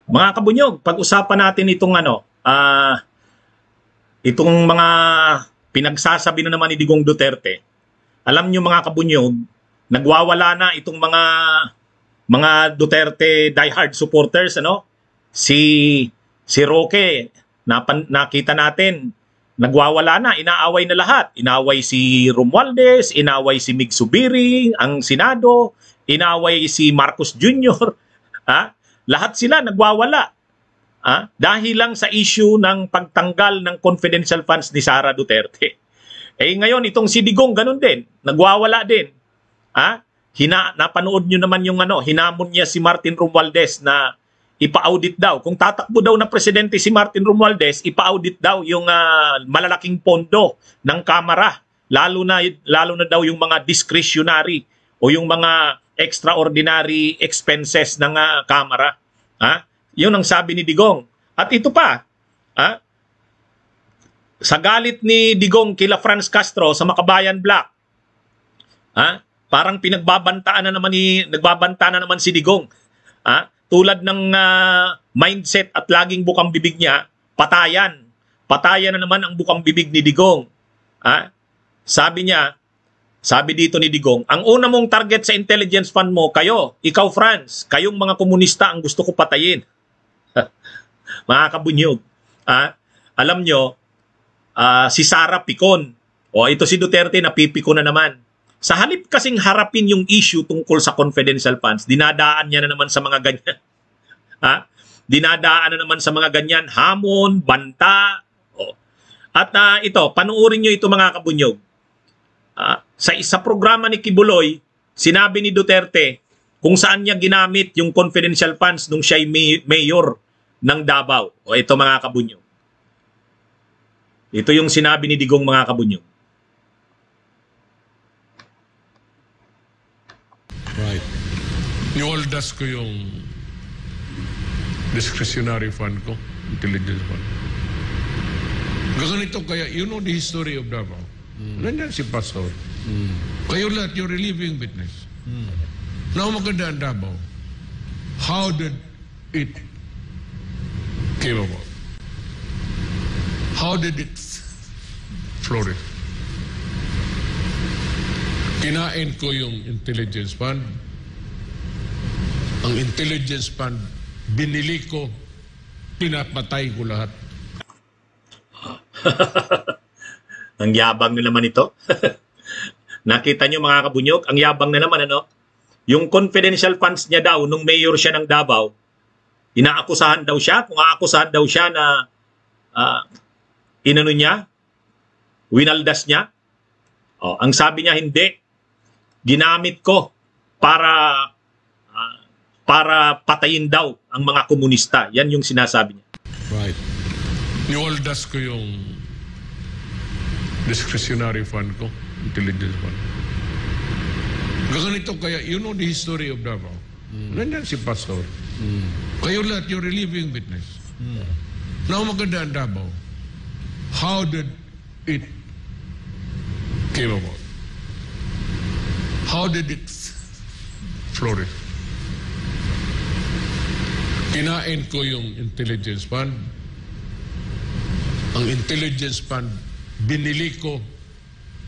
Mga kabunyog, pag-usapan natin itong itong mga pinagsasabi na naman ni Digong Duterte. Alam niyo mga kabunyog, nagwawala na itong mga Duterte diehard supporters, Si Roque, nakita natin, nagwawala na, inaaway na lahat. Inaaway si Romualdez, inaaway si Mig Subiri, ang Senado, inaaway si Marcos Jr. Lahat sila nagwawala. Dahil lang sa issue ng pagtanggal ng confidential funds ni Sara Duterte. Ngayon, itong si Digong, ganun din. Nagwawala din. Napanood nyo naman yung hinamon niya si Martin Romualdez na ipa-audit daw. Kung tatakbo daw na presidente si Martin Romualdez, ipa-audit daw yung malalaking pondo ng Kamara. Lalo na daw yung mga discretionary o yung mga extraordinary expenses ng Kamara. Yun ang sabi ni Digong. At ito pa, sa galit ni Digong kila Franz Castro sa Makabayan Black, parang nagbabantaan na naman si Digong. Tulad ng mindset at laging bukang bibig niya, patayan. Patayan na naman ang bukang bibig ni Digong. Sabi dito ni Digong, ang una mong target sa intelligence fund mo, ikaw Franz, kayong mga komunista ang gusto ko patayin. Mga kabunyog, alam nyo, si Sara pikon. Ito si Duterte napipikon na naman. Sa halip kasing harapin yung issue tungkol sa confidential funds, dinadaan niya na naman sa mga ganyan. Dinadaan na naman sa mga ganyan, hamon, banta. At ito, panuorin nyo ito mga kabunyog. Sa programa ni Kibuloy, sinabi ni Duterte kung saan niya ginamit yung confidential funds nung siya'y mayor ng Davao. Ito mga kabunyog. Ito yung sinabi ni Digong mga kabunyog. Right. Niwaldas ko yung discretionary fund ko, intelligence fund. Ganito kaya, you know the history of Davao. Nandiyan si Pastor. Kayo lahat, you're a living witness. Now maganda ang Davao. How did it came about? How did it flourish? Kinain ko yung intelligence fund. Ang intelligence fund, binili ko, pinapatay ko lahat. Ang yabang na naman ito. Nakita nyo mga kabunyog, ang yabang na naman Yung confidential funds niya daw, nung mayor siya ng Davao, inaakusahan daw siya, kung aakusahan daw siya na winaldas niya. Ang sabi niya, hindi. Ginamit ko para patayin daw ang mga komunista. Yan yung sinasabi niya. Right. Niwaldas ko yung discretionary fund ko, intelligence fund. Ganito kaya, you know the history of Davao. Nandiyan si Pastor. Kayo lahat, you're a living witness. Now maganda ang Davao. How did it came about? How did it flourish? Kinain ko yung intelligence fund. Ang intelligence fund, binili ko,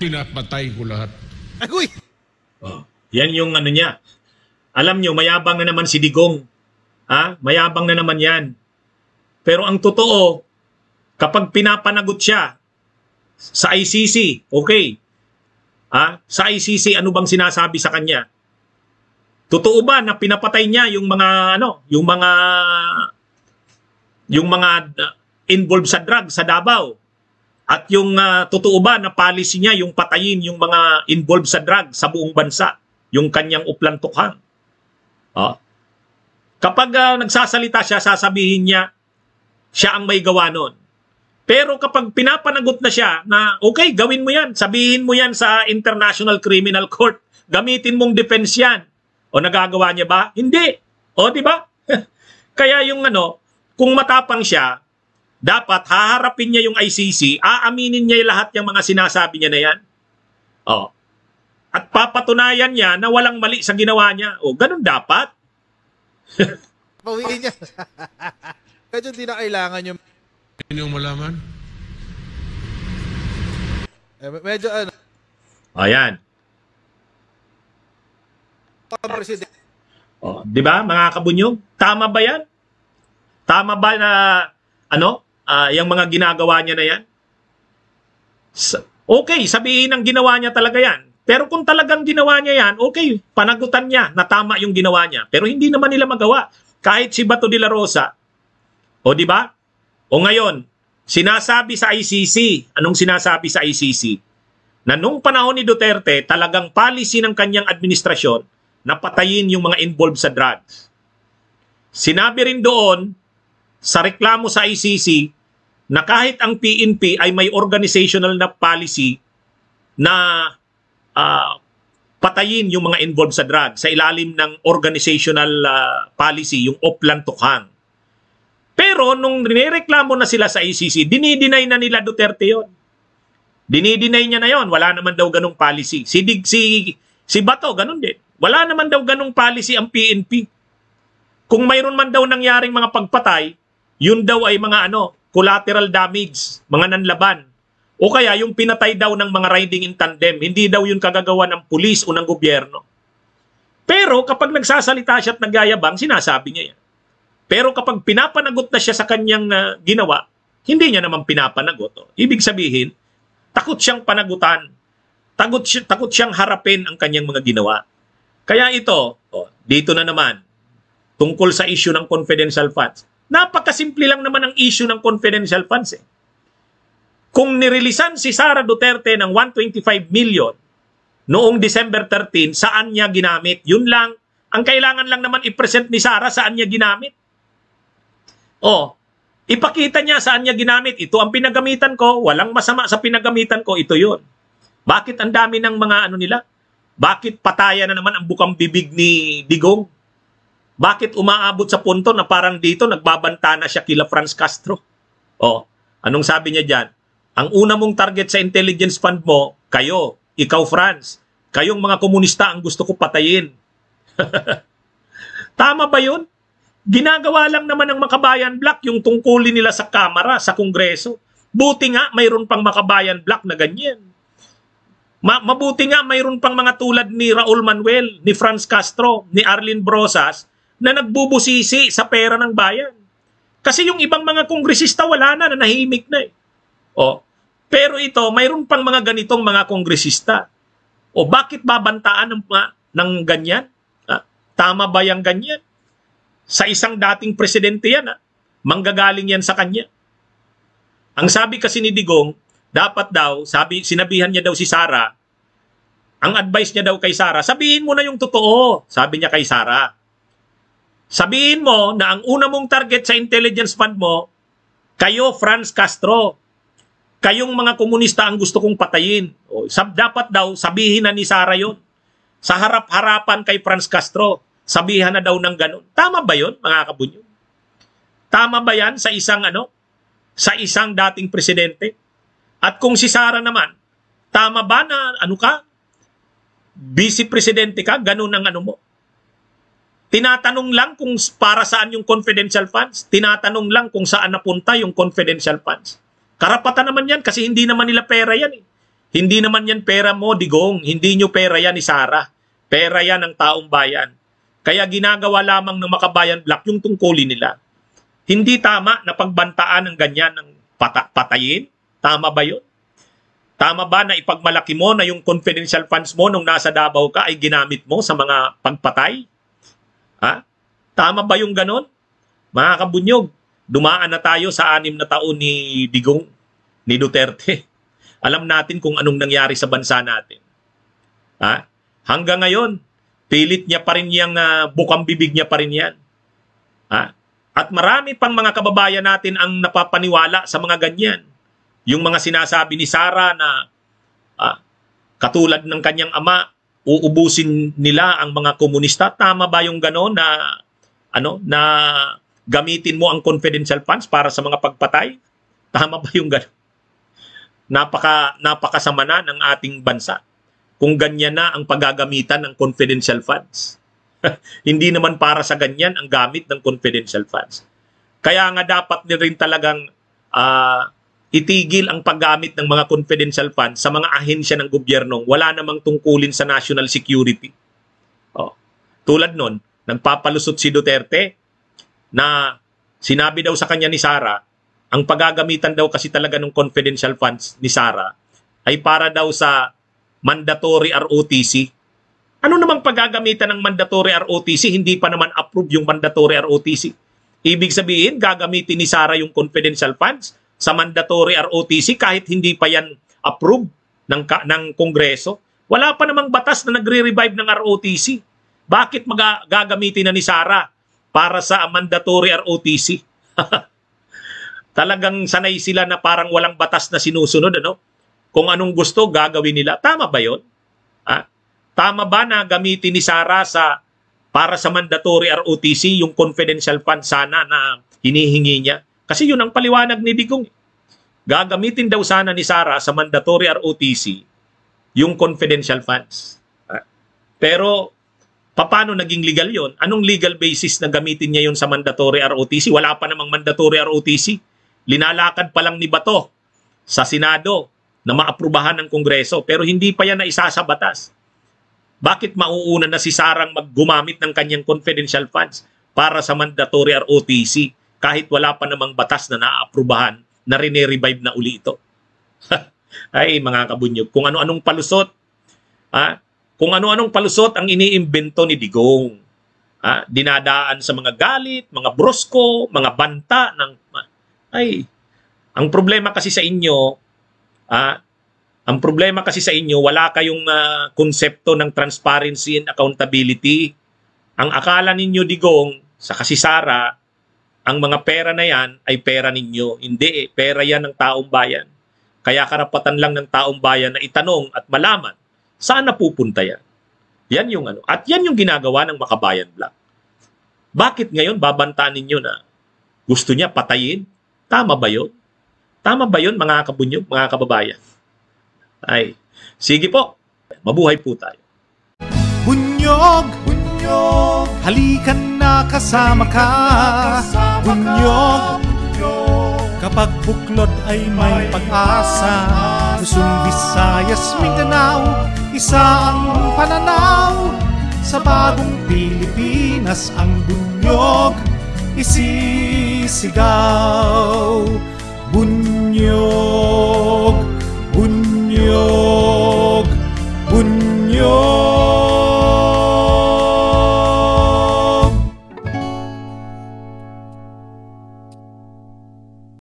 pinapatay ko lahat. Agoy! Yan yung niya. Alam nyo, mayabang na naman si Digong. Mayabang na naman yan. Pero ang totoo, kapag pinapanagot siya sa ICC, okay. Sa ICC, ano bang sinasabi sa kanya? Totoo ba na pinapatay niya yung mga involved sa drug sa Davao? At yung totoo ba na policy niya yung patayin yung mga involved sa drug sa buong bansa, yung kanyang uplantukhang? Kapag nagsasalita siya, sasabihin niya siya ang may gawa nun. Pero kapag pinapanagot na siya na okay, gawin mo yan, sabihin mo yan sa International Criminal Court, gamitin mong defense yan. O nagagawa niya ba? Hindi. O di ba? Kaya yung kung matapang siya, dapat haharapin niya yung ICC, aaminin niya yung lahat yung mga sinasabi niya na yan. At papatunayan niya na walang mali sa ginawa niya. Ganun dapat. Pawiin niya. Medyo di na kailangan yung... Yung malaman? Medyo ano... Ayan. President. Oh, 'di ba mga kabunyog? Tama ba 'yan? Tama ba na yung mga ginagawa niya na 'yan? Okay, sabihin ang ginawa niya talaga 'yan. Pero kung talagang ginawa niya 'yan, okay, panagutan niya na tama yung ginawa niya. Pero hindi naman nila magawa. Kahit si Bato de la Rosa. O 'di ba? O ngayon, sinasabi sa ICC, anong sinasabi sa ICC? Na nung panahon ni Duterte, talagang policy ng kanyang administrasyon na patayin yung mga involved sa drugs. Sinabi rin doon sa reklamo sa ICC na kahit ang PNP ay may organizational na policy na patayin yung mga involved sa drugs sa ilalim ng organizational policy, yung Oplan Tukhang. Pero nung nireklamo na sila sa ICC, dinideny na nila Duterte yon. Dinideny niya na yon. Wala naman daw ganung policy. Si Bato, ganun din. Wala naman daw ganung policy ang PNP. Kung mayroon man daw nangyaring mga pagpatay, yun daw ay mga collateral damage, mga nanlaban. O kaya yung pinatay daw ng mga riding in tandem, hindi daw yun kagagawa ng pulis o ng gobyerno. Pero kapag nagsasalita siya at nagyayabang, sinasabi niya yan. Pero kapag pinapanagot na siya sa kanyang ginawa, hindi niya naman pinapanagot. Ibig sabihin, takot siyang panagutan. Takot siyang harapin ang kanyang mga ginawa. Kaya ito, dito na naman, tungkol sa issue ng confidential funds. Napakasimple lang naman ang issue ng confidential funds. Kung nirelisan si Sara Duterte ng 125 million noong December 13, saan niya ginamit? Yun lang. Ang kailangan lang naman i-present ni Sara saan niya ginamit. Ipakita niya saan niya ginamit. Ito ang pinagamitan ko. Walang masama sa pinagamitan ko. Ito yun. Bakit ang dami ng mga nila? Bakit pataya na naman ang bukang bibig ni Digong? Bakit umaabot sa punto na parang dito nagbabanta na siya kila Franz Castro? Anong sabi niya dyan? Ang una mong target sa intelligence fund mo, kayo, ikaw Franz, kayong mga komunista ang gusto ko patayin. Tama ba yun? Ginagawa lang naman ng Makabayan Black yung tungkulin nila sa Kamara, sa Kongreso. Buti nga mayroon pang Makabayan Black na ganyan. Mabuti nga mayroon pang mga tulad ni Raul Manuel, ni Franz Castro, ni Arlene Brosas na nagbubusisi sa pera ng bayan. Kasi yung ibang mga kongresista wala na, nahimik na . Pero ito, mayroon pang mga ganitong mga kongresista. Bakit babantaan ng ganyan? Tama ba yung ganyan? Sa isang dating presidente yan, manggagaling yan sa kanya. Ang sabi kasi ni Digong, dapat daw, sinabihan niya daw si Sara, ang advice niya daw kay Sara, sabihin mo na yung totoo, sabi niya kay Sara. Sabihin mo na ang una mong target sa intelligence fund mo, kayo Franz Castro, kayong mga komunista ang gusto kong patayin. Dapat daw, sabihin na ni Sara yon. Sa harap-harapan kay Franz Castro, sabihan na daw ng ganun. Tama ba yun, mga kabunyo? Tama ba yan sa sa isang dating presidente? At kung si Sara naman, tama ba na vice presidente ka, ganun ang mo? Tinatanong lang kung para saan yung confidential funds. Tinatanong lang kung saan napunta yung confidential funds. Karapatan naman yan kasi hindi naman nila pera yan . Hindi naman yan pera mo, Digong. Hindi nyo pera yan ni Sara. Pera yan ng taong bayan. Kaya ginagawa lamang ng Makabayan Black yung tungkulin nila. Hindi tama na pagbantaan ng ganyan ng patayin. Tama ba yun? Tama ba na ipagmalaki mo na yung confidential funds mo nung nasa Davao ka ay ginamit mo sa mga pagpatay? Tama ba yung ganon? Mga kabunyog, dumaan na tayo sa 6 na taon ni Digong, ni Duterte. Alam natin kung anong nangyari sa bansa natin. Hanggang ngayon, pilit niya pa rin yung bukang bibig niya pa rin yan. At marami pang mga kababayan natin ang napapaniwala sa mga ganyan. Yung mga sinasabi ni Sara na katulad ng kanyang ama, uubusin nila ang mga komunista. Tama ba yung gano'n na gamitin mo ang confidential funds para sa mga pagpatay? Tama ba yung gano'n? Napakasama na ng ating bansa kung ganyan na ang paggagamitan ng confidential funds. Hindi naman para sa ganyan ang gamit ng confidential funds. Kaya nga dapat din rin talagang itigil ang paggamit ng mga confidential funds sa mga ahensya ng gobyernong wala namang tungkulin sa national security. Tulad nun, nagpapalusot si Duterte na sinabi daw sa kanya ni Sara, ang paggagamitan daw kasi talaga ng confidential funds ni Sara ay para daw sa mandatory ROTC. Ano namang paggagamitan ng mandatory ROTC? Hindi pa naman approve yung mandatory ROTC. Ibig sabihin, gagamitin ni Sara yung confidential funds sa mandatory ROTC kahit hindi pa yan approve ng Kongreso. Wala pa namang batas na nagre-revive ng ROTC. Bakit gagamitin na ni Sara para sa mandatory ROTC? Talagang sanay sila na parang walang batas na sinusunod, ano? Kung anong gusto, gagawin nila. Tama ba yun? Tama ba na gamitin ni Sara para sa mandatory ROTC yung confidential fund sana na hinihingi niya? Kasi yun ang paliwanag ni Digong. Gagamitin daw sana ni Sara sa mandatory ROTC yung confidential funds. Pero paano naging legal yon? Anong legal basis na gamitin niya yun sa mandatory ROTC? Wala pa namang mandatory ROTC. Linalakad pa lang ni Bato sa Senado na maaprubahan ng Kongreso pero hindi pa yan naisa sa batas. Bakit mauuna na si Sarang maggumamit ng kanyang confidential funds para sa mandatory ROTC kahit wala pa namang batas na naaprubahan na rine-revive na uli ito? Ay mga kabunyog, kung ano-anong palusot, kung ano-anong palusot ang iniimbento ni Digong. Dinadaan sa mga galit, mga brosko, mga banta ng ang problema kasi sa inyo, wala kayong konsepto ng transparency and accountability. Ang akala ninyo, Digong, sa kasi Sara, ang mga pera na yan ay pera ninyo. Hindi pera yan ng taong bayan. Kaya karapatan lang ng taong bayan na itanong at malaman saan napupunta yan. Yan yung ano. At yan yung ginagawa ng Makabayan Black. Bakit ngayon babantaan ninyo na gusto niya patayin? Tama ba yun? Tama ba yun, mga kabunyog, mga kababayan? Sige po. Mabuhay po tayo. Bunyog, bunyog, halikan na kasama ka. Bunyog, kapag buklod ay may pag-asa. Luzon, Visayas, Mindanao, isa ang pananaw. Sa bagong Pilipinas ang bunyog isisigaw. Bunyog.